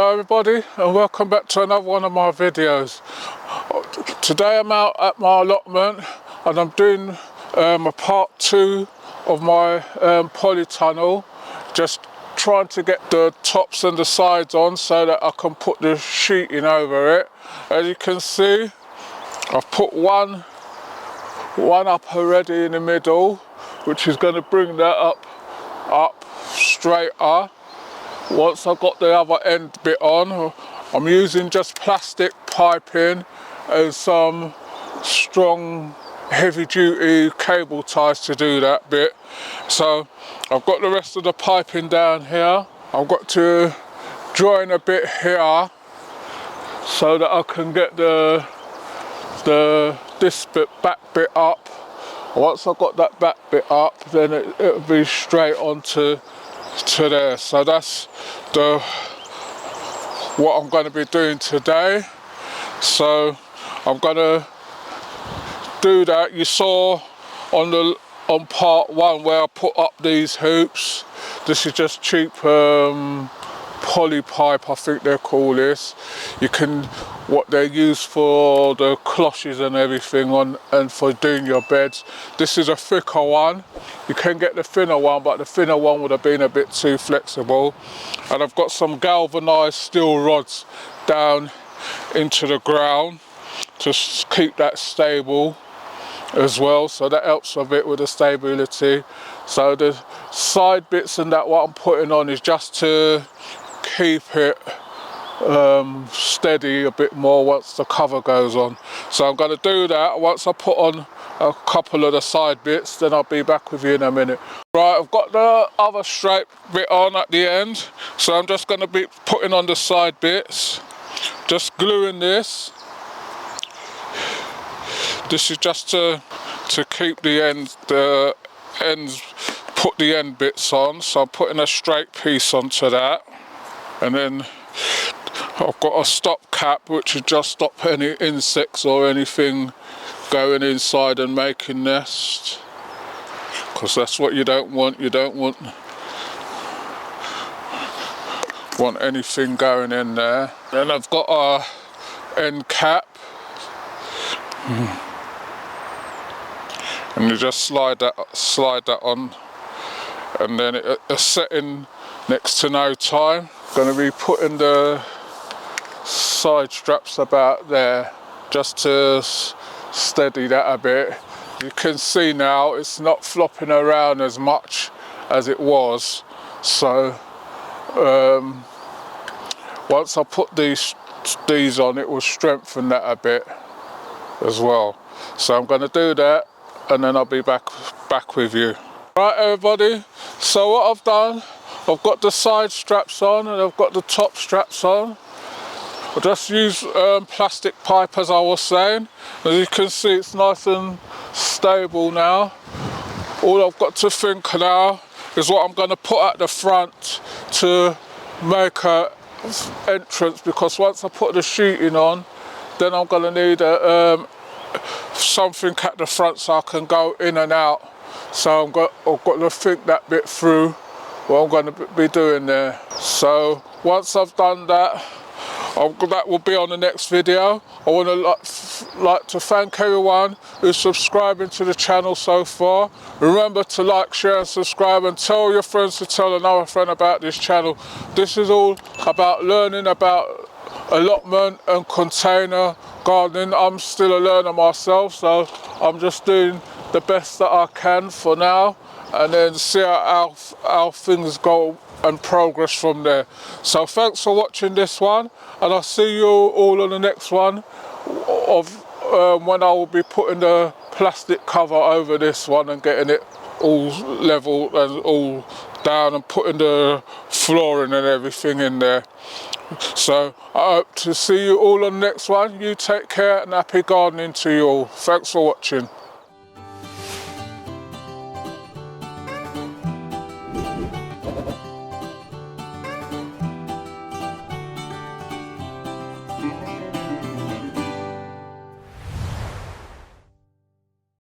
Hello everybody and welcome back to another one of my videos. Today I'm out at my allotment and I'm doing a part 2 of my polytunnel, just trying to get the tops and the sides on so that I can put the sheeting over it. As you can see, I've put one up already in the middle, which is going to bring that up straighter. Once I've got the other end bit on, I'm using just plastic piping and some strong heavy duty cable ties to do that bit. So I've got the rest of the piping down here. I've got to join a bit here so that I can get this back bit up. Once I've got that back bit up, then it'll be straight onto there. So that's what I'm going to be doing today. So I'm going to do that. You saw on part 1 where I put up these hoops. This is just cheap poly pipe, I think they call this. What they're used for the cloches and everything and for doing your beds. This is a thicker one. You can get the thinner one, but the thinner one would have been a bit too flexible. And I've got some galvanized steel rods down into the ground to keep that stable as well, so that helps a bit with the stability. So the side bits and that what I'm putting on is just to keep it steady a bit more once the cover goes on. So I'm going to do that. Once I put on a couple of the side bits, then I'll be back with you in a minute. Right, I've got the other straight bit on at the end, so I'm just going to be putting on the side bits, just gluing this. This is just to keep the ends, put the end bits on. So I'm putting a straight piece onto that, and then I've got a stop cap which will just stop any insects or anything going inside and making nests, because that's what you don't want. You don't want anything going in there. Then I've got a end cap, and you just slide that on, and then it's setting next to no time. Going to be putting the side straps about there just to steady that a bit. You can see now it's not flopping around as much as it was. So once I put these on, it will strengthen that a bit as well. So I'm going to do that and then I'll be back with you. Right everybody, so what I've done, I've got the side straps on and I've got the top straps on. I just use plastic pipe, as I was saying. As you can see, it's nice and stable now. All I've got to think now is what I'm going to put at the front to make an entrance, because once I put the sheeting on, then I'm going to need something at the front so I can go in and out. So I've got to think that bit through, what I'm going to be doing there. So once I've done that, that will be on the next video. I want to like to thank everyone who's subscribing to the channel so far. Remember to like, share and subscribe, and tell your friends to tell another friend about this channel. This is all about learning about allotment and container gardening. I'm still a learner myself, so I'm just doing the best that I can for now, and then see how things go and progress from there. So thanks for watching this one, and I'll see you all on the next one of when I will be putting the plastic cover over this one and getting it all level and all down and putting the flooring and everything in there. So I hope to see you all on the next one. You take care and happy gardening to you all. Thanks for watching.